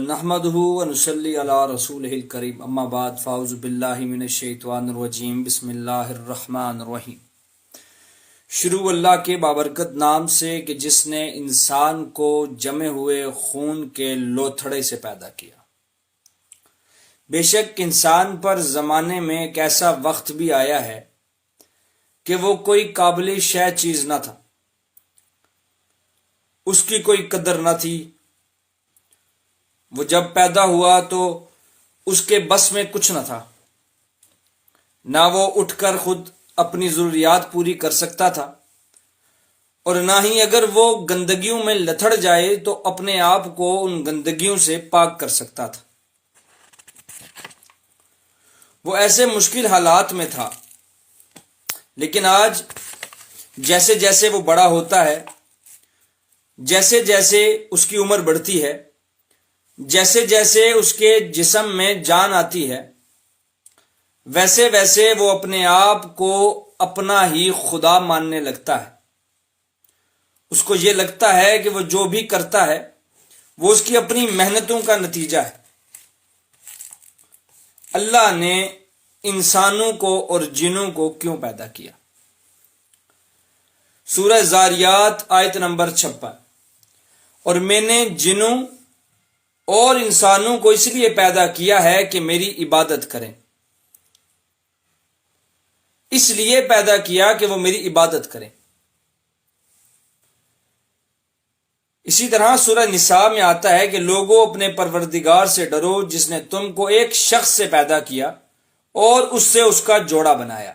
نحمدہ ونصلی علی رسولہ الکریم اما بعد فاعوذ باللہ من الشیطان الرجیم بسم اللہ الرحمن الرحیم۔ شروع اللہ کے بابرکت نام سے کہ جس نے انسان کو جمے ہوئے خون کے لوتھڑے سے پیدا کیا۔ بے شک انسان پر زمانے میں ایک ایسا وقت بھی آیا ہے کہ وہ کوئی قابل شے چیز نہ تھا، اس کی کوئی قدر نہ تھی۔ وہ جب پیدا ہوا تو اس کے بس میں کچھ نہ تھا، نہ وہ اٹھ کر خود اپنی ضروریات پوری کر سکتا تھا، اور نہ ہی اگر وہ گندگیوں میں لتھڑ جائے تو اپنے آپ کو ان گندگیوں سے پاک کر سکتا تھا۔ وہ ایسے مشکل حالات میں تھا، لیکن آج جیسے جیسے وہ بڑا ہوتا ہے، جیسے جیسے اس کی عمر بڑھتی ہے، جیسے جیسے اس کے جسم میں جان آتی ہے، ویسے ویسے وہ اپنے آپ کو اپنا ہی خدا ماننے لگتا ہے۔ اس کو یہ لگتا ہے کہ وہ جو بھی کرتا ہے وہ اس کی اپنی محنتوں کا نتیجہ ہے۔ اللہ نے انسانوں کو اور جنوں کو کیوں پیدا کیا؟ سورہ زاریات آیت نمبر 56۔ اور میں نے جنوں اور انسانوں کو اس لیے پیدا کیا ہے کہ میری عبادت کریں۔ اس لیے پیدا کیا کہ وہ میری عبادت کریں۔ اسی طرح سورہ نساء میں آتا ہے کہ لوگوں اپنے پروردگار سے ڈرو جس نے تم کو ایک شخص سے پیدا کیا اور اس سے اس کا جوڑا بنایا۔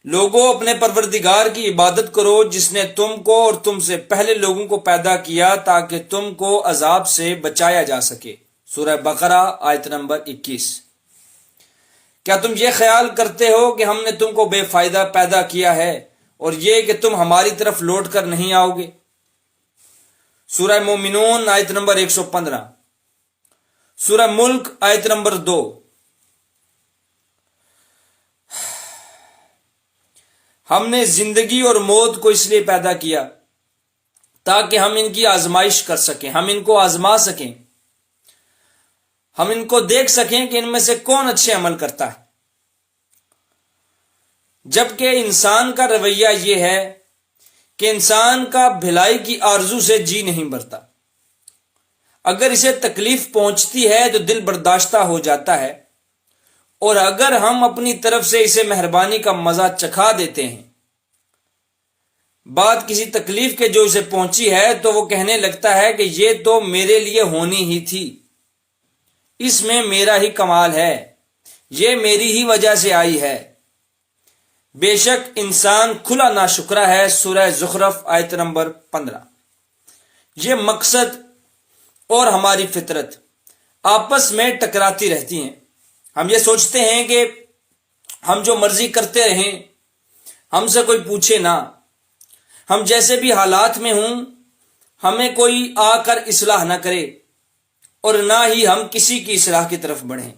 لوگوں اپنے پروردگار کی عبادت کرو جس نے تم کو اور تم سے پہلے لوگوں کو پیدا کیا تاکہ تم کو عذاب سے بچایا جا سکے۔ سورہ بقرہ آیت نمبر 21۔ کیا تم یہ خیال کرتے ہو کہ ہم نے تم کو بے فائدہ پیدا کیا ہے اور یہ کہ تم ہماری طرف لوٹ کر نہیں آؤ گے؟ سورہ مومنون آیت نمبر 115۔ سورہ ملک آیت نمبر 2۔ ہم نے زندگی اور موت کو اس لیے پیدا کیا تاکہ ہم ان کی آزمائش کر سکیں، ہم ان کو آزما سکیں، ہم ان کو دیکھ سکیں کہ ان میں سے کون اچھے عمل کرتا ہے۔ جبکہ انسان کا رویہ یہ ہے کہ انسان کا بھلائی کی آرزو سے جی نہیں بھرتا۔ اگر اسے تکلیف پہنچتی ہے تو دل برداشتہ ہو جاتا ہے، اور اگر ہم اپنی طرف سے اسے مہربانی کا مزہ چکھا دیتے ہیں، بات کسی تکلیف کے جو اسے پہنچی ہے تو وہ کہنے لگتا ہے کہ یہ تو میرے لیے ہونی ہی تھی، اس میں میرا ہی کمال ہے، یہ میری ہی وجہ سے آئی ہے۔ بے شک انسان کھلا ناشکرا ہے۔ سورہ زخرف آیت نمبر 15۔ یہ مقصد اور ہماری فطرت آپس میں ٹکراتی رہتی ہیں۔ ہم یہ سوچتے ہیں کہ ہم جو مرضی کرتے رہیں، ہم سے کوئی پوچھے نہ، ہم جیسے بھی حالات میں ہوں ہمیں کوئی آ کر اصلاح نہ کرے، اور نہ ہی ہم کسی کی اصلاح کی طرف بڑھیں۔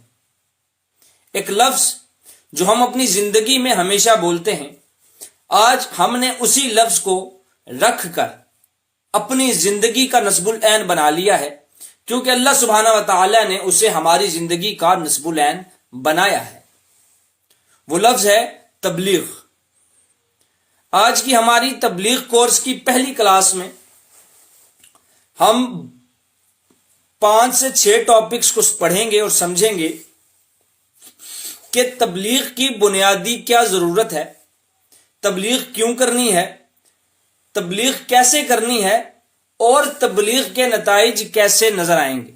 ایک لفظ جو ہم اپنی زندگی میں ہمیشہ بولتے ہیں، آج ہم نے اسی لفظ کو رکھ کر اپنی زندگی کا نصب العین بنا لیا ہے، کیونکہ اللہ سبحانہ و تعالی نے اسے ہماری زندگی کا نصب العین بنایا ہے۔ وہ لفظ ہے تبلیغ۔ آج کی ہماری تبلیغ کورس کی پہلی کلاس میں ہم 5 سے 6 ٹاپکس کو پڑھیں گے اور سمجھیں گے کہ تبلیغ کی بنیادی کیا ضرورت ہے، تبلیغ کیوں کرنی ہے، تبلیغ کیسے کرنی ہے، اور تبلیغ کے نتائج کیسے نظر آئیں گے۔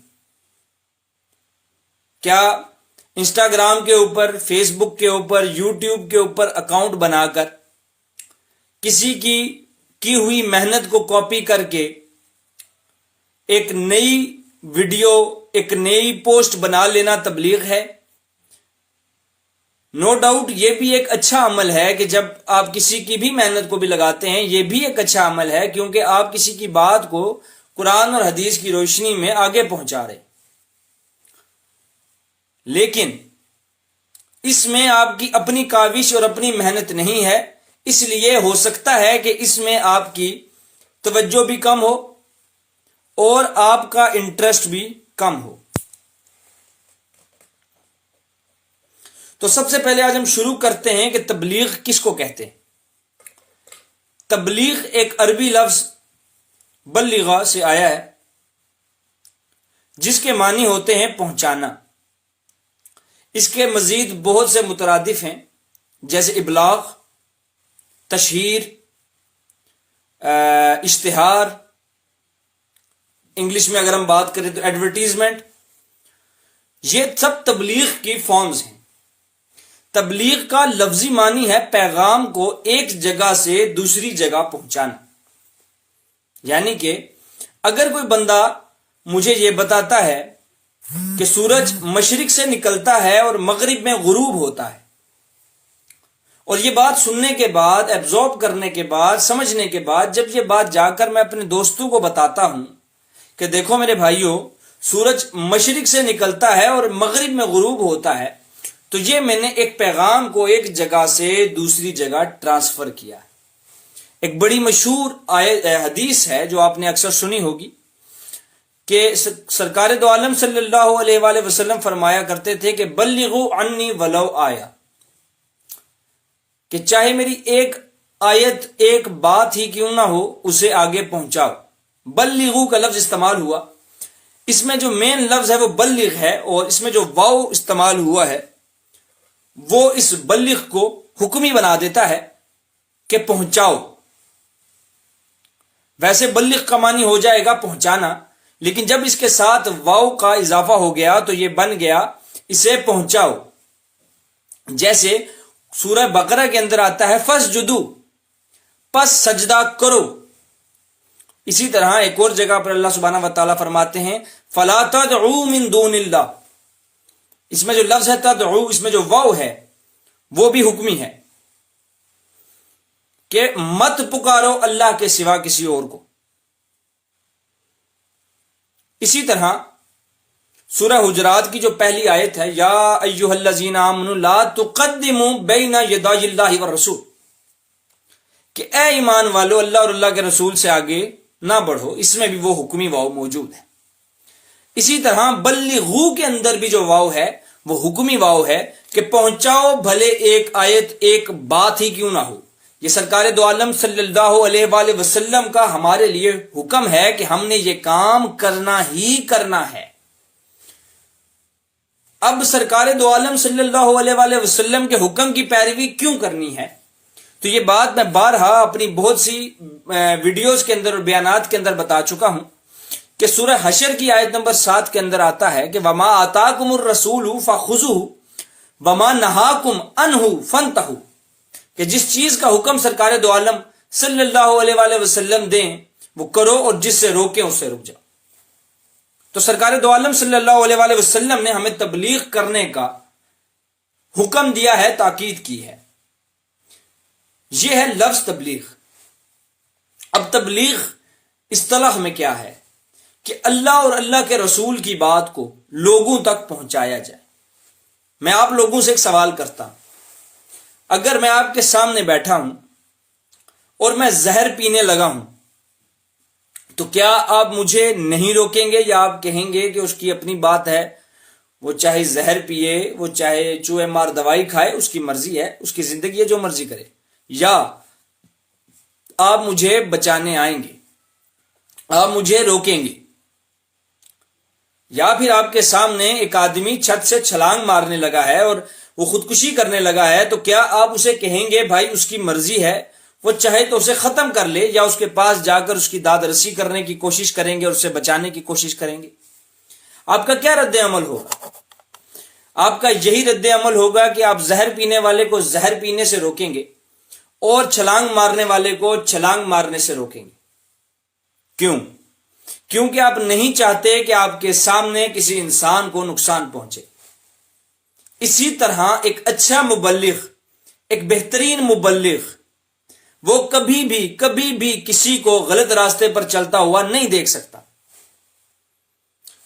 کیا انسٹاگرام کے اوپر، فیس بک کے اوپر، یوٹیوب کے اوپر اکاؤنٹ بنا کر کسی کی ہوئی محنت کو کاپی کر کے ایک نئی ویڈیو، ایک نئی پوسٹ بنا لینا تبلیغ ہے؟ نو ڈاؤٹ یہ بھی ایک اچھا عمل ہے کہ جب آپ کسی کی بھی محنت کو بھی لگاتے ہیں، یہ بھی ایک اچھا عمل ہے، کیونکہ آپ کسی کی بات کو قرآن اور حدیث کی روشنی میں آگے پہنچا رہے۔ لیکن اس میں آپ کی اپنی کاوش اور اپنی محنت نہیں ہے، اس لیے ہو سکتا ہے کہ اس میں آپ کی توجہ بھی کم ہو اور آپ کا انٹرسٹ بھی کم ہو. تو سب سے پہلے آج ہم شروع کرتے ہیں کہ تبلیغ کس کو کہتے ہیں. تبلیغ ایک عربی لفظ بلغا سے آیا ہے جس کے معنی ہوتے ہیں پہنچانا. اس کے مزید بہت سے مترادف ہیں جیسے ابلاغ، تشہیر، اشتہار، انگلش میں اگر ہم بات کریں تو ایڈورٹیزمنٹ. یہ سب تبلیغ کی فارمز ہیں. تبلیغ کا لفظی معنی ہے پیغام کو ایک جگہ سے دوسری جگہ پہنچانا. یعنی کہ اگر کوئی بندہ مجھے یہ بتاتا ہے کہ سورج مشرق سے نکلتا ہے اور مغرب میں غروب ہوتا ہے، اور یہ بات سننے کے بعد، ایبزارب کرنے کے بعد، سمجھنے کے بعد جب یہ بات جا کر میں اپنے دوستوں کو بتاتا ہوں کہ دیکھو میرے بھائیوں، سورج مشرق سے نکلتا ہے اور مغرب میں غروب ہوتا ہے، تو یہ میں نے ایک پیغام کو ایک جگہ سے دوسری جگہ ٹرانسفر کیا. ایک بڑی مشہور حدیث ہے جو آپ نے اکثر سنی ہوگی کہ سرکار دو عالم صلی اللہ علیہ وآلہ وسلم فرمایا کرتے تھے کہ بلغوا عنی ولو آیا، کہ چاہے میری ایک آیت، ایک بات ہی کیوں نہ ہو، اسے آگے پہنچاؤ. بلغو کا لفظ استعمال ہوا، اس میں جو مین لفظ ہے وہ بلغ ہے، اور اس میں جو واو استعمال ہوا ہے وہ اس بلغ کو حکمی بنا دیتا ہے کہ پہنچاؤ. ویسے بلغ کا معنی ہو جائے گا پہنچانا، لیکن جب اس کے ساتھ واو کا اضافہ ہو گیا تو یہ بن گیا اسے پہنچاؤ. جیسے سورہ بقرہ کے اندر آتا ہے فسجدو، پس سجدہ کرو. اسی طرح ایک اور جگہ پر اللہ سبحانہ و تعالیٰ فرماتے ہیں فلا تدعوا من دون اللہ. اس میں جو لفظ ہے تدعو، اس میں جو واو ہے وہ بھی حکمی ہے کہ مت پکارو اللہ کے سوا کسی اور کو. اسی طرح سورہ حجرات کی جو پہلی آیت ہے یا ایھا الذین آمنوا لا تقدموا بین یدی اللہ والرسول، کہ اے ایمان والو اللہ اور اللہ کے رسول سے آگے نہ بڑھو، اس میں بھی وہ حکمی واو موجود ہے. اسی طرح بلغو کے اندر بھی جو واو ہے وہ حکمی واو ہے کہ پہنچاؤ بھلے ایک آیت، ایک بات ہی کیوں نہ ہو. یہ سرکار دو عالم صلی اللہ علیہ وآلہ وسلم کا ہمارے لیے حکم ہے کہ ہم نے یہ کام کرنا ہی کرنا ہے. اب سرکار دو عالم صلی اللہ علیہ وآلہ وسلم کے حکم کی پیروی کیوں کرنی ہے، تو یہ بات میں بارہا اپنی بہت سی ویڈیوز کے اندر اور بیانات کے اندر بتا چکا ہوں کہ سورہ حشر کی آیت نمبر 7 کے اندر آتا ہے کہ وَمَا آتَاكُمُ الرَّسُولُ فَخُذُوهُ وَمَا نَهَاكُمْ عَنْهُ فَانْتَهُوا، کہ جس چیز کا حکم سرکار دو عالم صلی اللہ علیہ وآلہ وسلم دیں وہ کرو، اور جس سے روکیں اس سے رک جاؤ. تو سرکار دو عالم صلی اللہ علیہ وآلہ وسلم نے ہمیں تبلیغ کرنے کا حکم دیا ہے، تاکید کی ہے. یہ ہے لفظ تبلیغ. اب تبلیغ اصطلاح میں کیا ہے کہ اللہ اور اللہ کے رسول کی بات کو لوگوں تک پہنچایا جائے. میں آپ لوگوں سے ایک سوال کرتا ہوں، اگر میں آپ کے سامنے بیٹھا ہوں اور میں زہر پینے لگا ہوں تو کیا آپ مجھے نہیں روکیں گے، یا آپ کہیں گے کہ اس کی اپنی بات ہے، وہ چاہے زہر پیے، وہ چاہے چوہے مار دوائی کھائے، اس کی مرضی ہے، اس کی زندگی ہے، جو مرضی کرے، یا آپ مجھے بچانے آئیں گے، آپ مجھے روکیں گے؟ یا پھر آپ کے سامنے ایک آدمی چھت سے چھلانگ مارنے لگا ہے اور وہ خودکشی کرنے لگا ہے، تو کیا آپ اسے کہیں گے بھائی اس کی مرضی ہے، وہ چاہے تو اسے ختم کر لے، یا اس کے پاس جا کر اس کی داد رسی کرنے کی کوشش کریں گے اور اسے بچانے کی کوشش کریں گے؟ آپ کا کیا رد عمل ہوگا؟ آپ کا یہی رد عمل ہوگا کہ آپ زہر پینے والے کو زہر پینے سے روکیں گے اور چھلانگ مارنے والے کو چھلانگ مارنے سے روکیں گے. کیوں؟ کیونکہ آپ نہیں چاہتے کہ آپ کے سامنے کسی انسان کو نقصان پہنچے. اسی طرح ایک اچھا مبلغ، ایک بہترین مبلغ، وہ کبھی بھی کسی کو غلط راستے پر چلتا ہوا نہیں دیکھ سکتا.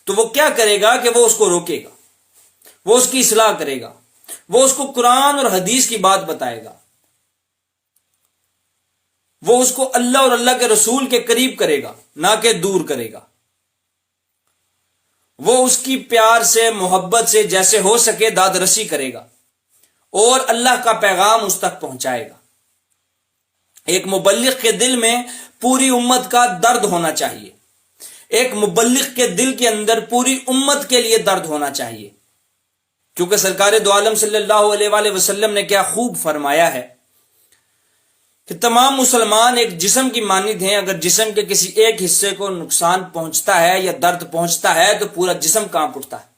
تو وہ کیا کرے گا کہ وہ اس کو روکے گا، وہ اس کی اصلاح کرے گا، وہ اس کو قرآن اور حدیث کی بات بتائے گا، وہ اس کو اللہ اور اللہ کے رسول کے قریب کرے گا، نہ کہ دور کرے گا. وہ اس کی پیار سے محبت سے جیسے ہو سکے داد رسی کرے گا اور اللہ کا پیغام اس تک پہنچائے گا۔ ایک مبلغ کے دل میں پوری امت کا درد ہونا چاہیے، ایک مبلغ کے دل کے اندر پوری امت کے لیے درد ہونا چاہیے، کیونکہ سرکار دو عالم صلی اللہ علیہ وآلہ وسلم نے کیا خوب فرمایا ہے کہ تمام مسلمان ایک جسم کی مانند ہیں، اگر جسم کے کسی ایک حصے کو نقصان پہنچتا ہے یا درد پہنچتا ہے تو پورا جسم کانپ اٹھتا ہے،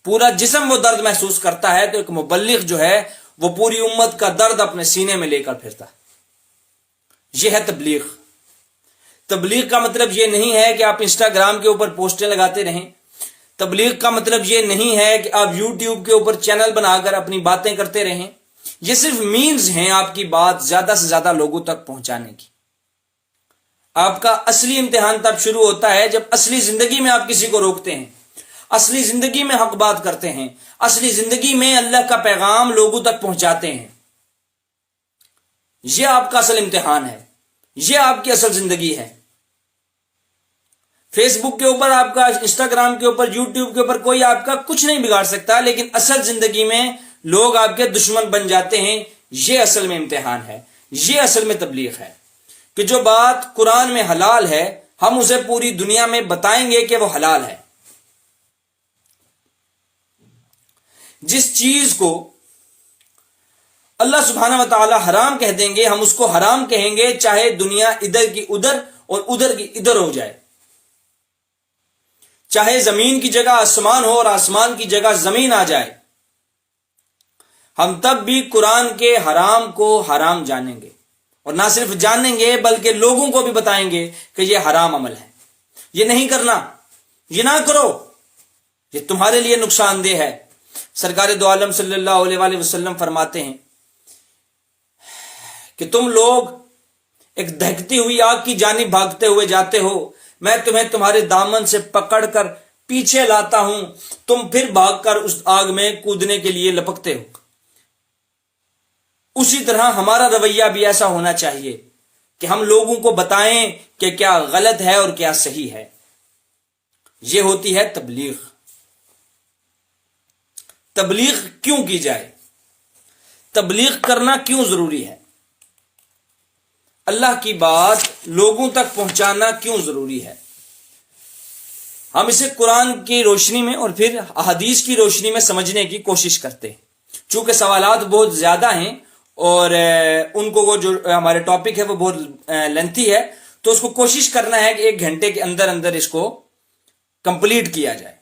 پورا جسم وہ درد محسوس کرتا ہے۔ تو ایک مبلغ جو ہے وہ پوری امت کا درد اپنے سینے میں لے کر پھرتا ہے۔ یہ ہے تبلیغ۔ تبلیغ کا مطلب یہ نہیں ہے کہ آپ انسٹاگرام کے اوپر پوسٹیں لگاتے رہیں، تبلیغ کا مطلب یہ نہیں ہے کہ آپ یوٹیوب کے اوپر چینل بنا کر اپنی باتیں کرتے رہیں۔ یہ صرف مینز ہیں آپ کی بات زیادہ سے زیادہ لوگوں تک پہنچانے کی۔ آپ کا اصلی امتحان تب شروع ہوتا ہے جب اصلی زندگی میں آپ کسی کو روکتے ہیں، اصلی زندگی میں حق بات کرتے ہیں، اصلی زندگی میں اللہ کا پیغام لوگوں تک پہنچاتے ہیں۔ یہ آپ کا اصل امتحان ہے، یہ آپ کی اصل زندگی ہے۔ فیس بک کے اوپر آپ کا، انسٹاگرام کے اوپر، یوٹیوب کے اوپر کوئی آپ کا کچھ نہیں بگاڑ سکتا، لیکن اصل زندگی میں لوگ آپ کے دشمن بن جاتے ہیں۔ یہ اصل میں امتحان ہے، یہ اصل میں تبلیغ ہے کہ جو بات قرآن میں حلال ہے ہم اسے پوری دنیا میں بتائیں گے کہ وہ حلال ہے۔ جس چیز کو اللہ سبحانہ و تعالی حرام کہہ دیں گے ہم اس کو حرام کہیں گے، چاہے دنیا ادھر کی ادھر اور ادھر کی ادھر ہو جائے، چاہے زمین کی جگہ آسمان ہو اور آسمان کی جگہ زمین آ جائے، ہم تب بھی قرآن کے حرام کو حرام جانیں گے، اور نہ صرف جانیں گے بلکہ لوگوں کو بھی بتائیں گے کہ یہ حرام عمل ہے، یہ نہیں کرنا، یہ نہ کرو، یہ تمہارے لیے نقصان دہ ہے۔ سرکار دو عالم صلی اللہ علیہ وآلہ وسلم فرماتے ہیں کہ تم لوگ ایک دہکتی ہوئی آگ کی جانب بھاگتے ہوئے جاتے ہو، میں تمہیں تمہارے دامن سے پکڑ کر پیچھے لاتا ہوں، تم پھر بھاگ کر اس آگ میں کودنے کے لیے لپکتے ہو۔ اسی طرح ہمارا رویہ بھی ایسا ہونا چاہیے کہ ہم لوگوں کو بتائیں کہ کیا غلط ہے اور کیا صحیح ہے۔ یہ ہوتی ہے تبلیغ۔ تبلیغ کیوں کی جائے؟ تبلیغ کرنا کیوں ضروری ہے؟ اللہ کی بات لوگوں تک پہنچانا کیوں ضروری ہے؟ ہم اسے قرآن کی روشنی میں اور پھر احادیث کی روشنی میں سمجھنے کی کوشش کرتے ہیں۔ چونکہ سوالات بہت زیادہ ہیں اور ان کو وہ جو ہمارے ٹاپک ہے وہ بہت لینتھی ہے، تو اس کو کوشش کرنا ہے کہ 1 گھنٹے کے اندر اندر اس کو کمپلیٹ کیا جائے۔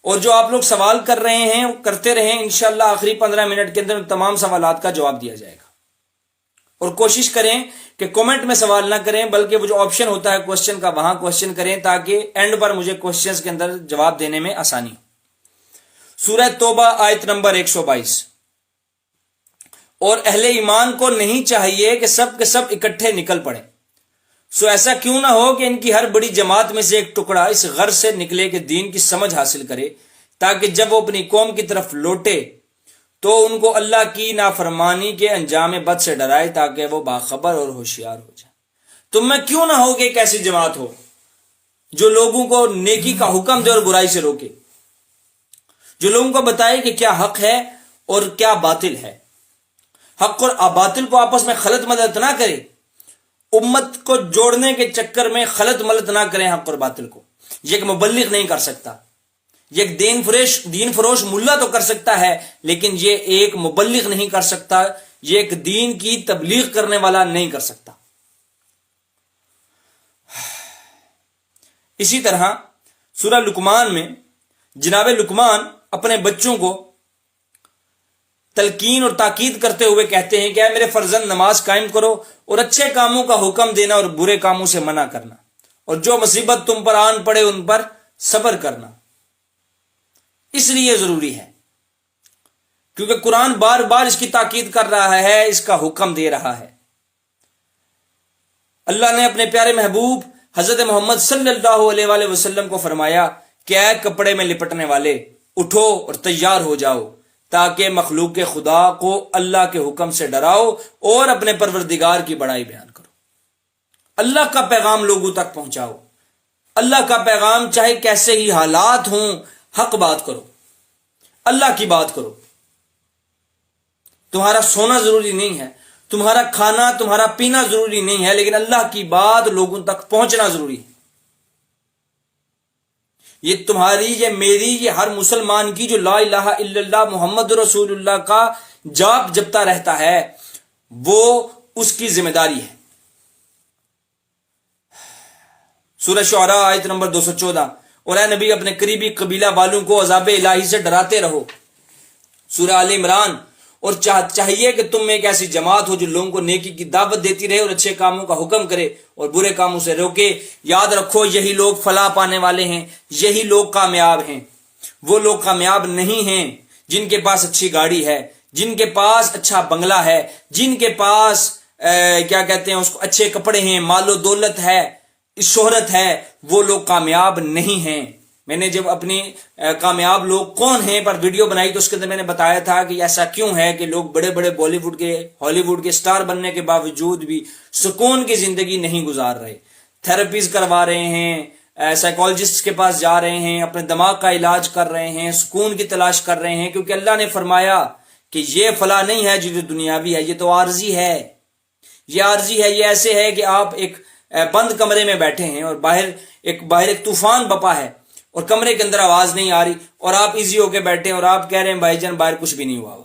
اور جو آپ لوگ سوال کر رہے ہیں وہ کرتے رہیں، انشاءاللہ آخری 15 منٹ کے اندر تمام سوالات کا جواب دیا جائے گا۔ اور کوشش کریں کہ کومنٹ میں سوال نہ کریں بلکہ وہ جو آپشن ہوتا ہے کوسچن کا وہاں کوسچن کریں، تاکہ اینڈ پر مجھے کوسچنز کے اندر جواب دینے میں آسانی ہو۔ سورہ توبہ آیت نمبر 122۔ اور اہل ایمان کو نہیں چاہیے کہ سب کے سب اکٹھے نکل پڑیں، سو ایسا کیوں نہ ہو کہ ان کی ہر بڑی جماعت میں سے ایک ٹکڑا اس غرض سے نکلے کہ دین کی سمجھ حاصل کرے، تاکہ جب وہ اپنی قوم کی طرف لوٹے تو ان کو اللہ کی نافرمانی کے انجام بد سے ڈرائے، تاکہ وہ باخبر اور ہوشیار ہو جائے۔ تم میں کیوں نہ ہو کہ ایک ایسی جماعت ہو جو لوگوں کو نیکی کا حکم دے اور برائی سے روکے، جو لوگوں کو بتائے کہ کیا حق ہے اور کیا باطل ہے، حق اور باطل کو آپس میں خلط ملط نہ کرے، امت کو جوڑنے کے چکر میں خلط ملط نہ کریں حق اور باطل کو۔ یہ ایک مبلغ نہیں کر سکتا، یہ ایک دین فروش ملا تو کر سکتا ہے، لیکن یہ ایک مبلغ نہیں کر سکتا، یہ ایک دین کی تبلیغ کرنے والا نہیں کر سکتا۔ اسی طرح سورہ لقمان میں جناب لقمان اپنے بچوں کو تلقین اور تاکید کرتے ہوئے کہتے ہیں کہ اے میرے فرزند نماز قائم کرو اور اچھے کاموں کا حکم دینا اور برے کاموں سے منع کرنا، اور جو مصیبت تم پر آن پڑے ان پر صبر کرنا۔ اس لیے ضروری ہے کیونکہ قرآن بار بار اس کی تاکید کر رہا ہے، اس کا حکم دے رہا ہے۔ اللہ نے اپنے پیارے محبوب حضرت محمد صلی اللہ علیہ وآلہ وسلم کو فرمایا کہ اے کپڑے میں لپٹنے والے، اٹھو اور تیار ہو جاؤ، تاکہ مخلوق خدا کو اللہ کے حکم سے ڈراؤ اور اپنے پروردگار کی بڑائی بیان کرو۔ اللہ کا پیغام لوگوں تک پہنچاؤ، اللہ کا پیغام چاہے کیسے ہی حالات ہوں، حق بات کرو، اللہ کی بات کرو۔ تمہارا سونا ضروری نہیں ہے، تمہارا کھانا تمہارا پینا ضروری نہیں ہے، لیکن اللہ کی بات لوگوں تک پہنچنا ضروری ہے۔ یہ تمہاری، یہ میری، یہ ہر مسلمان کی جو لا الہ الا اللہ محمد رسول اللہ کا جاپ جپتا رہتا ہے، وہ اس کی ذمہ داری ہے۔ سورہ شعراء آیت نمبر 214، اور اے نبی اپنے قریبی قبیلہ والوں کو عذاب الہی سے ڈراتے رہو۔ سورہ آل عمران، اور چاہیے کہ تم میں ایک ایسی جماعت ہو جو لوگوں کو نیکی کی دعوت دیتی رہے اور اچھے کاموں کا حکم کرے اور برے کاموں سے روکے۔ یاد رکھو یہی لوگ فلاح پانے والے ہیں، یہی لوگ کامیاب ہیں۔ وہ لوگ کامیاب نہیں ہیں جن کے پاس اچھی گاڑی ہے، جن کے پاس اچھا بنگلہ ہے، جن کے پاس کیا کہتے ہیں اس کو، اچھے کپڑے ہیں، مال و دولت ہے، شہرت ہے۔ وہ لوگ کامیاب نہیں ہیں۔ میں نے جب اپنی کامیاب لوگ کون ہیں پر ویڈیو بنائی تو اس کے اندر میں نے بتایا تھا کہ ایسا کیوں ہے کہ لوگ بڑے بڑے بالی ووڈ کے، ہالی ووڈ کے سٹار بننے کے باوجود بھی سکون کی زندگی نہیں گزار رہے، تھراپیز کروا رہے ہیں، سائیکالوجسٹ کے پاس جا رہے ہیں، اپنے دماغ کا علاج کر رہے ہیں، سکون کی تلاش کر رہے ہیں، کیونکہ اللہ نے فرمایا کہ یہ فلاح نہیں ہے جو دنیاوی ہے، یہ تو عارضی ہے۔ یہ عارضی ہے، یہ ایسے ہے کہ آپ ایک بند کمرے میں بیٹھے ہیں اور باہر ایک طوفان بپا ہے اور کمرے کے اندر آواز نہیں آ رہی، اور آپ ایزی ہو کے بیٹھے ہیں اور آپ کہہ رہے ہیں بھائی جان باہر کچھ بھی نہیں ہوا ہوا،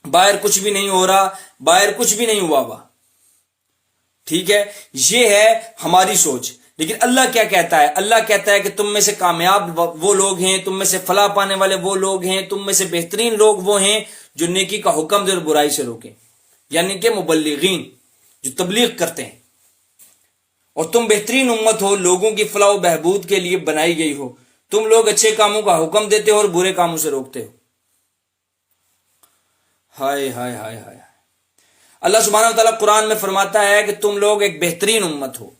باہر کچھ بھی نہیں ہو رہا، باہر کچھ بھی نہیں ہوا ہوا۔ ٹھیک ہے، یہ ہے ہماری سوچ۔ لیکن اللہ کیا کہتا ہے؟ اللہ کہتا ہے کہ تم میں سے کامیاب وہ لوگ ہیں، تم میں سے فلاح پانے والے وہ لوگ ہیں، تم میں سے بہترین لوگ وہ ہیں جو نیکی کا حکم دے اور برائی سے روکیں، یعنی کہ مبلغین، جو تبلیغ کرتے ہیں۔ اور تم بہترین امت ہو، لوگوں کی فلاح و بہبود کے لیے بنائی گئی ہو۔ تم لوگ اچھے کاموں کا حکم دیتے ہو اور برے کاموں سے روکتے ہو۔ ہائے ہائے ہائے ہائے۔ اللہ سبحانہ و تعالیٰ قرآن میں فرماتا ہے کہ تم لوگ ایک بہترین امت ہو۔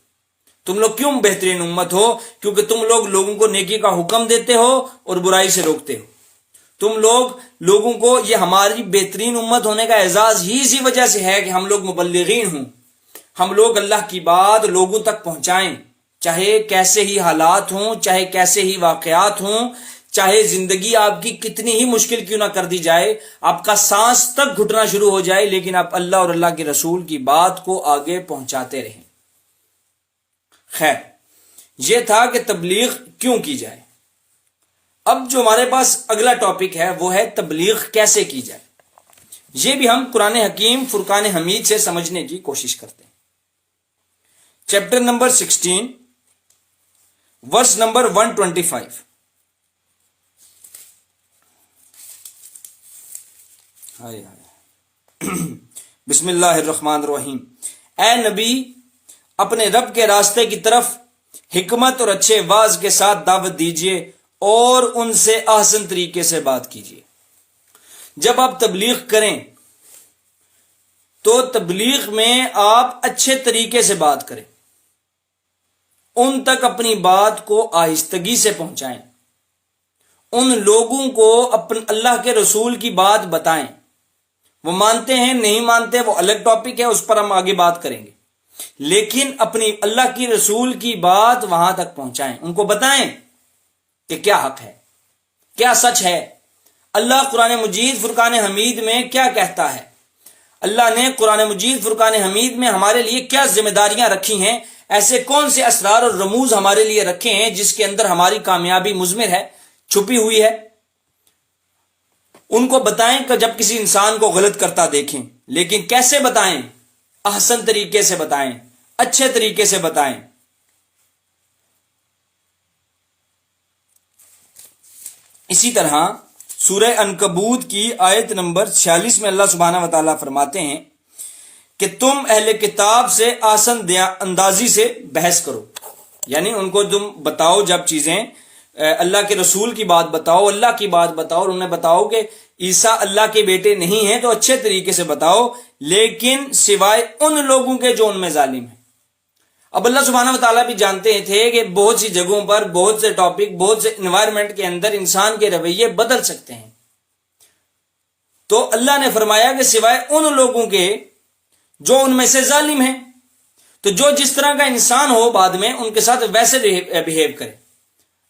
تم لوگ کیوں بہترین امت ہو؟ کیونکہ تم لوگ لوگوں کو نیکی کا حکم دیتے ہو اور برائی سے روکتے ہو۔ تم لوگ لوگوں کو، یہ ہماری بہترین امت ہونے کا اعزاز ہی اسی وجہ سے ہے کہ ہم لوگ مبلغین ہوں، ہم لوگ اللہ کی بات لوگوں تک پہنچائیں، چاہے کیسے ہی حالات ہوں، چاہے کیسے ہی واقعات ہوں، چاہے زندگی آپ کی کتنی ہی مشکل کیوں نہ کر دی جائے، آپ کا سانس تک گھٹنا شروع ہو جائے، لیکن آپ اللہ اور اللہ کے رسول کی بات کو آگے پہنچاتے رہیں۔ خیر، یہ تھا کہ تبلیغ کیوں کی جائے۔ اب جو ہمارے پاس اگلا ٹاپک ہے وہ ہے تبلیغ کیسے کی جائے۔ یہ بھی ہم قرآن حکیم فرقان حمید سے سمجھنے کی کوشش کرتے ہیں۔ Chapter number 16 verse number 125۔ بسم اللہ الرحمن الرحیم۔ اے نبی، اپنے رب کے راستے کی طرف حکمت اور اچھے واعظ کے ساتھ دعوت دیجیے اور ان سے احسن طریقے سے بات کیجیے۔ جب آپ تبلیغ کریں تو تبلیغ میں آپ اچھے طریقے سے بات کریں، ان تک اپنی بات کو آہستگی سے پہنچائیں، ان لوگوں کو اللہ کے رسول کی بات بتائیں۔ وہ مانتے ہیں نہیں مانتے وہ الگ ٹاپک ہے، اس پر ہم آگے بات کریں گے، لیکن اپنی اللہ کی رسول کی بات وہاں تک پہنچائیں، ان کو بتائیں کہ کیا حق ہے، کیا سچ ہے، اللہ قرآن مجید فرقان حمید میں کیا کہتا ہے، اللہ نے قرآن مجید فرقان حمید میں ہمارے لیے کیا ذمہ داریاں رکھی ہیں، ایسے کون سے اسرار اور رموز ہمارے لیے رکھے ہیں جس کے اندر ہماری کامیابی مضمر ہے، چھپی ہوئی ہے۔ ان کو بتائیں کہ جب کسی انسان کو غلط کرتا دیکھیں، لیکن کیسے بتائیں؟ احسن طریقے سے بتائیں، اچھے طریقے سے بتائیں۔ اسی طرح سورہ عنکبوت کی آیت نمبر 46 میں اللہ سبحانہ و تعالیٰ فرماتے ہیں کہ تم اہل کتاب سے آسن اندازی سے بحث کرو، یعنی ان کو تم بتاؤ، جب چیزیں اللہ کے رسول کی بات بتاؤ، اللہ کی بات بتاؤ، اور انہیں بتاؤ کہ عیسیٰ اللہ کے بیٹے نہیں ہیں تو اچھے طریقے سے بتاؤ، لیکن سوائے ان لوگوں کے جو ان میں ظالم ہیں۔ اب اللہ سبحانہ و تعالیٰ بھی جانتے تھے کہ بہت سی جگہوں پر، بہت سے ٹاپک، بہت سے انوائرمنٹ کے اندر انسان کے رویے بدل سکتے ہیں، تو اللہ نے فرمایا کہ سوائے ان لوگوں کے جو ان میں سے ظالم ہیں۔ تو جو جس طرح کا انسان ہو بعد میں ان کے ساتھ ویسے بہیو کرے.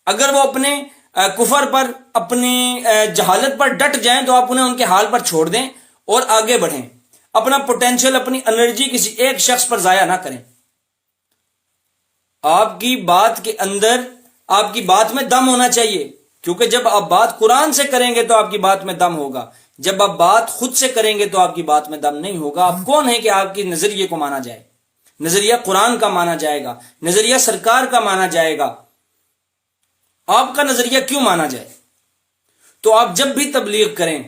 اگر وہ اپنے کفر پر اپنی جہالت پر ڈٹ جائیں تو آپ انہیں ان کے حال پر چھوڑ دیں اور آگے بڑھیں. اپنا پوٹینشیل اپنی انرجی کسی ایک شخص پر ضائع نہ کریں. آپ کی بات کے اندر آپ کی بات میں دم ہونا چاہیے, کیونکہ جب آپ بات قرآن سے کریں گے تو آپ کی بات میں دم ہوگا. جب آپ بات خود سے کریں گے تو آپ کی بات میں دم نہیں ہوگا. آپ کون ہیں کہ آپ کی نظریے کو مانا جائے؟ نظریہ قرآن کا مانا جائے گا, نظریہ سرکار کا مانا جائے گا. آپ کا نظریہ کیوں مانا جائے؟ تو آپ جب بھی تبلیغ کریں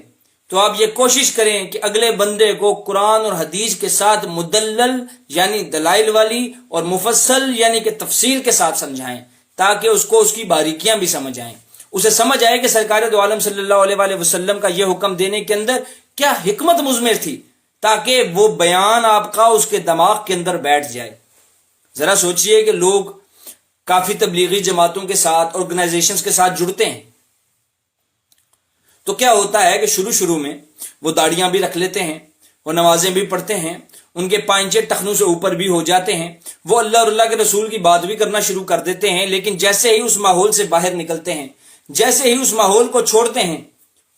تو آپ یہ کوشش کریں کہ اگلے بندے کو قرآن اور حدیث کے ساتھ مدلل یعنی دلائل والی اور مفصل یعنی کہ تفصیل کے ساتھ سمجھائیں, تاکہ اس کو اس کی باریکیاں بھی سمجھ آئیں. اسے سمجھ آئے کہ سرکار دو عالم صلی اللہ علیہ وآلہ وسلم کا یہ حکم دینے کے اندر کیا حکمت مضمر تھی, تاکہ وہ بیان آپ کا اس کے دماغ کے اندر بیٹھ جائے. ذرا سوچئے کہ لوگ کافی تبلیغی جماعتوں کے ساتھ آرگنائزیشنز کے ساتھ جڑتے ہیں تو کیا ہوتا ہے کہ شروع میں وہ داڑیاں بھی رکھ لیتے ہیں, وہ نمازیں بھی پڑھتے ہیں, ان کے پائنچے ٹخنوں سے اوپر بھی ہو جاتے ہیں, وہ اللہ اور اللہ کے رسول کی بات بھی کرنا شروع کر دیتے ہیں. لیکن جیسے ہی اس ماحول سے باہر نکلتے ہیں, جیسے ہی اس ماحول کو چھوڑتے ہیں,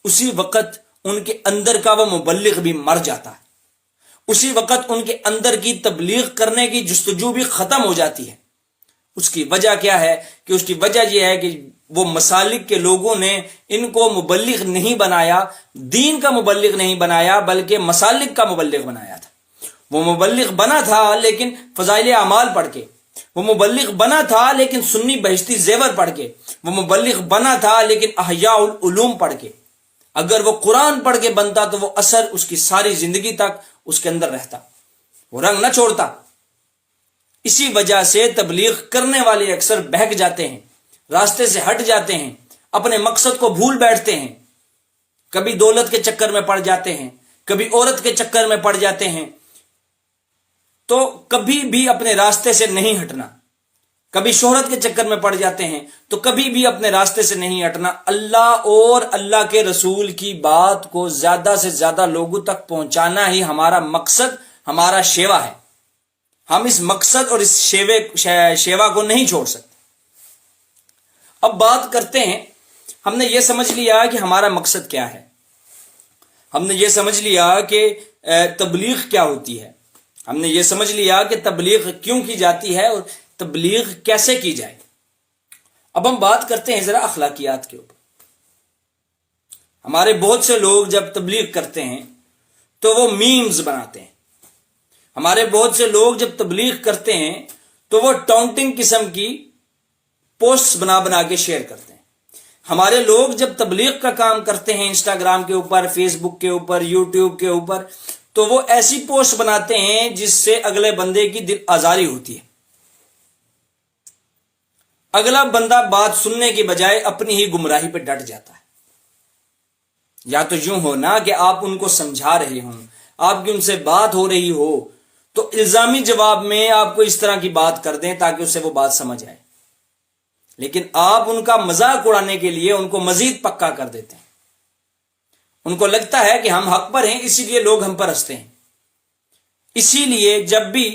اسی وقت ان کے اندر کا وہ مبلغ بھی مر جاتا ہے. اسی وقت ان کے اندر کی تبلیغ کرنے کی جستجو بھی ختم ہو جاتی ہے. اس کی وجہ کیا ہے؟ کہ اس کی وجہ یہ ہے کہ وہ مسالک کے لوگوں نے ان کو مبلغ نہیں بنایا, دین کا مبلغ نہیں بنایا, بلکہ مسالک کا مبلغ بنایا تھا. وہ مبلغ بنا تھا لیکن فضائل اعمال پڑھ کے, وہ مبلغ بنا تھا لیکن سنی بہشتی زیور پڑھ کے, وہ مبلغ بنا تھا لیکن احیاء العلوم پڑھ کے. اگر وہ قرآن پڑھ کے بنتا تو وہ اثر اس کی ساری زندگی تک اس کے اندر رہتا, وہ رنگ نہ چھوڑتا. اسی وجہ سے تبلیغ کرنے والے اکثر بہک جاتے ہیں, راستے سے ہٹ جاتے ہیں, اپنے مقصد کو بھول بیٹھتے ہیں. کبھی دولت کے چکر میں پڑ جاتے ہیں, کبھی عورت کے چکر میں پڑ جاتے ہیں. تو کبھی بھی اپنے راستے سے نہیں ہٹنا. کبھی شہرت کے چکر میں پڑ جاتے ہیں تو کبھی بھی اپنے راستے سے نہیں ہٹنا. اللہ اور اللہ کے رسول کی بات کو زیادہ سے زیادہ لوگوں تک پہنچانا ہی ہمارا مقصد, ہمارا شیوا ہے. ہم اس مقصد اور اس شیوا کو نہیں چھوڑ سکتے. اب بات کرتے ہیں, ہم نے یہ سمجھ لیا کہ ہمارا مقصد کیا ہے, ہم نے یہ سمجھ لیا کہ تبلیغ کیا ہوتی ہے, ہم نے یہ سمجھ لیا کہ تبلیغ کیوں کی جاتی ہے اور تبلیغ کیسے کی جائے. اب ہم بات کرتے ہیں ذرا اخلاقیات کے اوپر. ہمارے بہت سے لوگ جب تبلیغ کرتے ہیں تو وہ میمز بناتے ہیں. ہمارے بہت سے لوگ جب تبلیغ کرتے ہیں تو وہ ٹاؤنٹنگ قسم کی پوسٹ بنا کے شیئر کرتے ہیں. ہمارے لوگ جب تبلیغ کا کام کرتے ہیں انسٹاگرام کے اوپر, فیس بک کے اوپر, یوٹیوب کے اوپر, تو وہ ایسی پوسٹ بناتے ہیں جس سے اگلے بندے کی دل آزاری ہوتی ہے. اگلا بندہ بات سننے کی بجائے اپنی ہی گمراہی پہ ڈٹ جاتا ہے. یا تو یوں ہو نا کہ آپ ان کو سمجھا رہے ہوں, آپ کی ان سے بات ہو رہی ہو, تو الزامی جواب میں آپ کو اس طرح کی بات کر دیں تاکہ اسے وہ بات سمجھ آئے. لیکن آپ ان کا مذاق اڑانے کے لیے ان کو مزید پکا کر دیتے ہیں. ان کو لگتا ہے کہ ہم حق پر ہیں, اسی لیے لوگ ہم پر ہنستے ہیں. اسی لیے جب بھی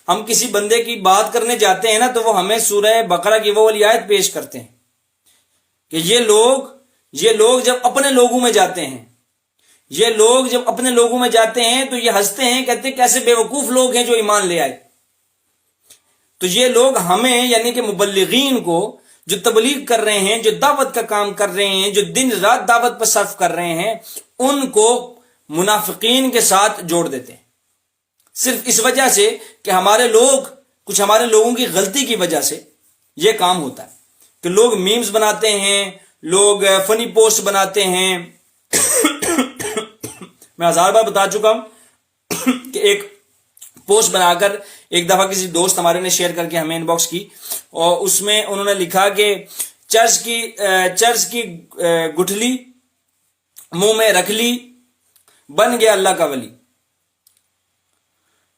ہم کسی بندے کی بات کرنے جاتے ہیں نا تو وہ ہمیں سورہ بقرہ کی وہ والی آیت پیش کرتے ہیں کہ یہ لوگ جب اپنے لوگوں میں جاتے ہیں, یہ لوگ جب اپنے لوگوں میں جاتے ہیں تو یہ ہنستے ہیں, کہتے ہیں کیسے بے وقوف لوگ ہیں جو ایمان لے آئے. تو یہ لوگ ہمیں یعنی کہ مبلغین کو جو تبلیغ کر رہے ہیں, جو دعوت کا کام کر رہے ہیں, جو دن رات دعوت پر صرف کر رہے ہیں, ان کو منافقین کے ساتھ جوڑ دیتے ہیں. صرف اس وجہ سے کہ ہمارے لوگوں کی غلطی کی وجہ سے یہ کام ہوتا ہے کہ لوگ میمز بناتے ہیں, لوگ فنی پوسٹ بناتے ہیں. میں 1000 بار بتا چکا ہوں کہ ایک پوسٹ بنا کر ایک دفعہ کسی دوست ہمارے نے شیئر کر کے ہمیں ان باکس کی, اور اس میں انہوں نے لکھا کہ چرچ کی گٹھلی منہ میں رکھ لی, بن گیا اللہ کا ولی.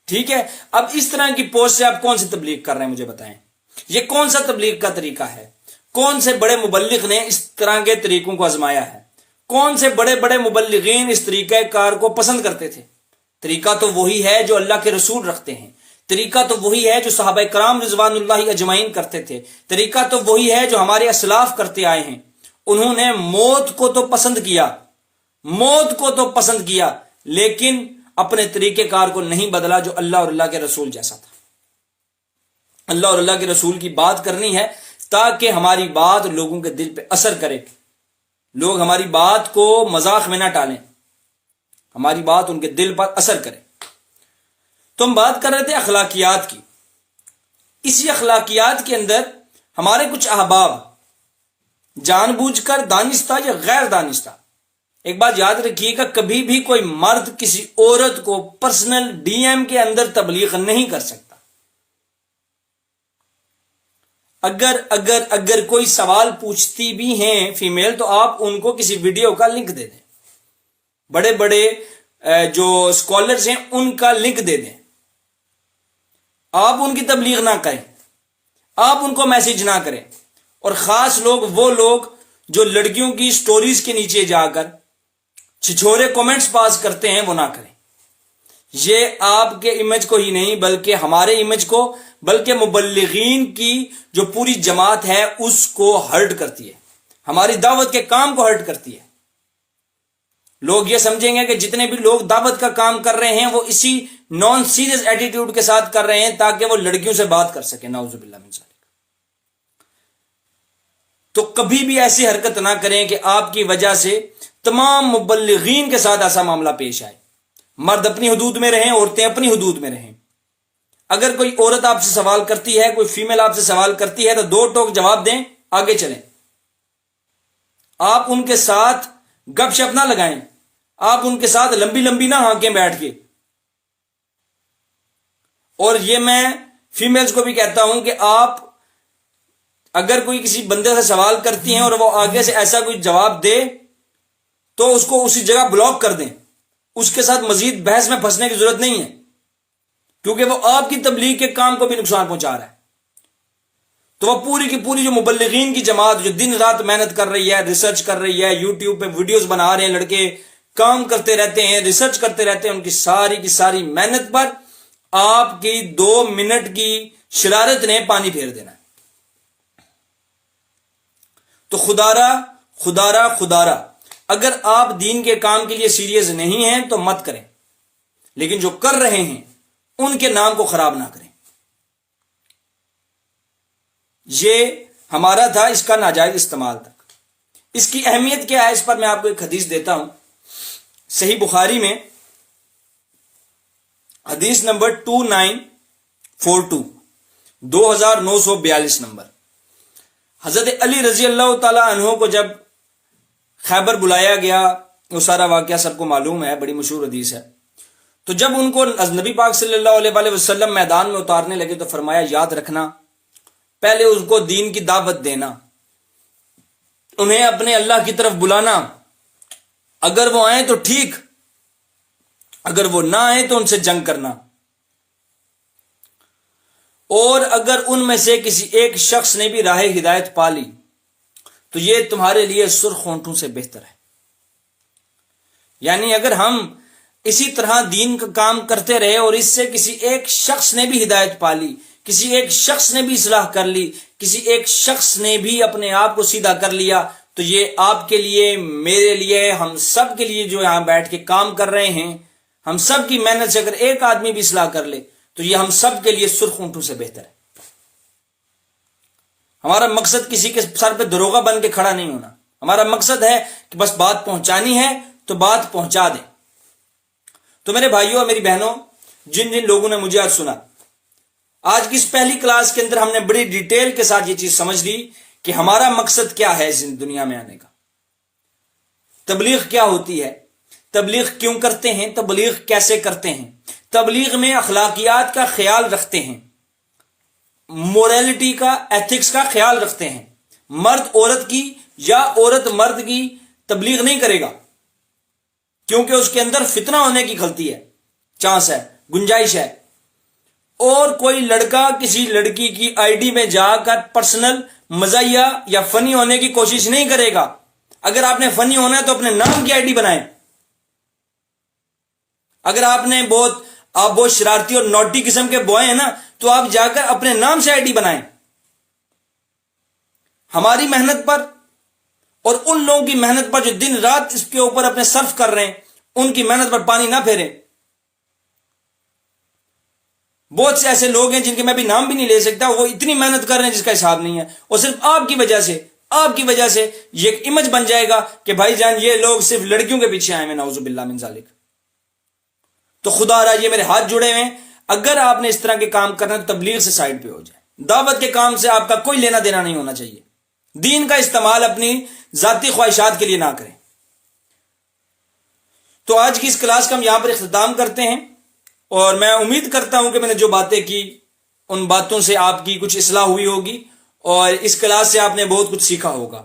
ٹھیک ہے, اب اس طرح کی پوسٹ سے آپ کون سی تبلیغ کر رہے ہیں مجھے بتائیں. یہ کون سا تبلیغ کا طریقہ ہے؟ کون سے بڑے مبلغ نے اس طرح کے طریقوں کو آزمایا ہے؟ کون سے بڑے بڑے مبلغین اس طریقہ کار کو پسند کرتے تھے؟ طریقہ تو وہی ہے جو اللہ کے رسول رکھتے ہیں. طریقہ تو وہی ہے جو صحابہ کرام رضوان اللہ اجمعین کرتے تھے، طریقہ تو وہی ہے جو ہمارے اسلاف کرتے آئے ہیں۔ انہوں نے موت کو تو پسند کیا، موت کو تو پسند کیا، لیکن اپنے طریقہ کار کو نہیں بدلا جو اللہ اور اللہ کے رسول جیسا تھا۔ اللہ اور اللہ کے رسول کی بات کرنی ہے تاکہ ہماری بات لوگوں کے دل پہ اثر کرے، لوگ ہماری بات کو مذاق میں نہ ٹالیں، ہماری بات ان کے دل پر اثر کرے۔ تو ہم بات کر رہے تھے اخلاقیات کی۔ اسی اخلاقیات کے اندر ہمارے کچھ احباب جان بوجھ کر دانستہ یا غیر دانستہ، ایک بات یاد رکھیے گا، کبھی بھی کوئی مرد کسی عورت کو پرسنل ڈی ایم کے اندر تبلیغ نہیں کر سکتا۔ اگر کوئی سوال پوچھتی بھی ہیں فیمیل تو آپ ان کو کسی ویڈیو کا لنک دے دیں، بڑے بڑے جو اسکالرز ہیں ان کا لنک دے دیں، آپ ان کی تبلیغ نہ کریں، آپ ان کو میسج نہ کریں۔ اور خاص وہ لوگ جو لڑکیوں کی سٹوریز کے نیچے جا کر چھچورے کومنٹس پاس کرتے ہیں وہ نہ کریں۔ یہ آپ کے امیج کو ہی نہیں بلکہ ہمارے امیج کو، بلکہ مبلغین کی جو پوری جماعت ہے اس کو ہرٹ کرتی ہے، ہماری دعوت کے کام کو ہرٹ کرتی ہے۔ لوگ یہ سمجھیں گے کہ جتنے بھی لوگ دعوت کا کام کر رہے ہیں وہ اسی نان سیریس ایٹیٹیوڈ کے ساتھ کر رہے ہیں تاکہ وہ لڑکیوں سے بات کر سکیں، نعوذ باللہ من ذالک۔ تو کبھی بھی ایسی حرکت نہ کریں کہ آپ کی وجہ سے تمام مبلغین کے ساتھ ایسا معاملہ پیش آئے۔ مرد اپنی حدود میں رہیں، عورتیں اپنی حدود میں رہیں۔ اگر کوئی عورت آپ سے سوال کرتی ہے، کوئی فیمیل آپ سے سوال کرتی ہے تو دو ٹوک جواب دیں، آگے چلیں۔ آپ ان کے ساتھ گپ شپ نہ لگائیں، آپ ان کے ساتھ لمبی لمبی نہ ہانکیں بیٹھ کے۔ اور یہ میں فیمیلز کو بھی کہتا ہوں کہ آپ اگر کوئی کسی بندے سے سوال کرتی ہیں اور وہ آگے سے ایسا کوئی جواب دے تو اس کو اسی جگہ بلاک کر دیں، اس کے ساتھ مزید بحث میں پھنسنے کی ضرورت نہیں ہے، کیونکہ وہ آپ کی تبلیغ کے کام کو بھی نقصان پہنچا رہا ہے۔ تو وہ پوری کی پوری جو مبلغین کی جماعت جو دن رات محنت کر رہی ہے، ریسرچ کر رہی ہے، یوٹیوب پہ ویڈیوز بنا رہے ہیں، لڑکے کام کرتے رہتے ہیں، ریسرچ کرتے رہتے ہیں، ان کی ساری محنت پر آپ کی 2 منٹ کی شرارت نے پانی پھیر دینا ہے۔ تو خدارہ اگر آپ دین کے کام کے لیے سیریس نہیں ہیں تو مت کریں، لیکن جو کر رہے ہیں ان کے نام کو خراب نہ کریں۔ یہ ہمارا تھا اس کا ناجائز استعمال تک۔ اس کی اہمیت کیا ہے اس پر میں آپ کو ایک حدیث دیتا ہوں۔ صحیح بخاری میں حدیث نمبر 2942، 2942 نمبر۔ حضرت علی رضی اللہ تعالی عنہ کو جب خیبر بلایا گیا، وہ سارا واقعہ سب کو معلوم ہے، بڑی مشہور حدیث ہے۔ تو جب ان کو نبی پاک صلی اللہ علیہ وسلم میدان میں اتارنے لگے تو فرمایا یاد رکھنا، پہلے اس کو دین کی دعوت دینا، انہیں اپنے اللہ کی طرف بلانا، اگر وہ آئیں تو ٹھیک، اگر وہ نہ آئیں تو ان سے جنگ کرنا، اور اگر ان میں سے کسی ایک شخص نے بھی راہ ہدایت پا لی تو یہ تمہارے لیے سرخ ہونٹوں سے بہتر ہے۔ یعنی اگر ہم اسی طرح دین کا کام کرتے رہے اور اس سے کسی ایک شخص نے بھی ہدایت پا لی، کسی ایک شخص نے بھی اصلاح کر لی، کسی ایک شخص نے بھی اپنے آپ کو سیدھا کر لیا، تو یہ آپ کے لیے، میرے لیے، ہم سب کے لیے جو یہاں بیٹھ کے کام کر رہے ہیں، ہم سب کی محنت سے اگر ایک آدمی بھی اصلاح کر لے تو یہ ہم سب کے لیے سرخ اونٹوں سے بہتر ہے۔ ہمارا مقصد کسی کے سر پہ دروغہ بن کے کھڑا نہیں ہونا، ہمارا مقصد ہے کہ بس بات پہنچانی ہے تو بات پہنچا دیں۔ تو میرے بھائیوں اور میری بہنوں، جن جن لوگوں نے مجھے آج سنا، آج کی اس پہلی کلاس کے اندر ہم نے بڑی ڈیٹیل کے ساتھ یہ چیز سمجھ لی کہ ہمارا مقصد کیا ہے اس دنیا میں آنے کا، تبلیغ کیا ہوتی ہے، تبلیغ کیوں کرتے ہیں، تبلیغ کیسے کرتے ہیں، تبلیغ میں اخلاقیات کا خیال رکھتے ہیں، موریلٹی کا، ایتھکس کا خیال رکھتے ہیں۔ مرد عورت کی یا عورت مرد کی تبلیغ نہیں کرے گا، کیونکہ اس کے اندر فتنہ ہونے کی غلطی ہے، چانس ہے، گنجائش ہے۔ اور کوئی لڑکا کسی لڑکی کی آئی ڈی میں جا کر پرسنل مزاحیہ یا فنی ہونے کی کوشش نہیں کرے گا۔ اگر آپ نے فنی ہونا ہے تو اپنے نام کی آئی ڈی بنائیں، اگر آپ نے بہت آپ بہت شرارتی اور نوٹی قسم کے بوائے ہیں نا، تو آپ جا کر اپنے نام سے آئی ڈی بنائیں. ہماری محنت پر اور ان لوگوں کی محنت پر جو دن رات اس کے اوپر اپنے صرف کر رہے ہیں، ان کی محنت پر پانی نہ پھیریں. بہت سے ایسے لوگ ہیں جن کے میں بھی نام بھی نہیں لے سکتا، وہ اتنی محنت کر رہے ہیں جس کا حساب نہیں ہے، اور صرف آپ کی وجہ سے یہ ایک امیج بن جائے گا کہ بھائی جان یہ لوگ صرف لڑکیوں کے پیچھے آئے ہیں. نعوذ باللہ من ذالک. تو خدا رہا یہ میرے ہاتھ جڑے ہوئے ہیں، اگر آپ نے اس طرح کے کام کرنا تو تبلیغ سے سائڈ پہ ہو جائے. دعوت کے کام سے آپ کا کوئی لینا دینا نہیں ہونا چاہیے. دین کا استعمال اپنی ذاتی خواہشات کے لیے نہ کریں. تو آج کی اس کلاس کا ہم یہاں پر اختتام کرتے ہیں، اور میں امید کرتا ہوں کہ میں نے جو باتیں کی ان باتوں سے آپ کی کچھ اصلاح ہوئی ہوگی، اور اس کلاس سے آپ نے بہت کچھ سیکھا ہوگا.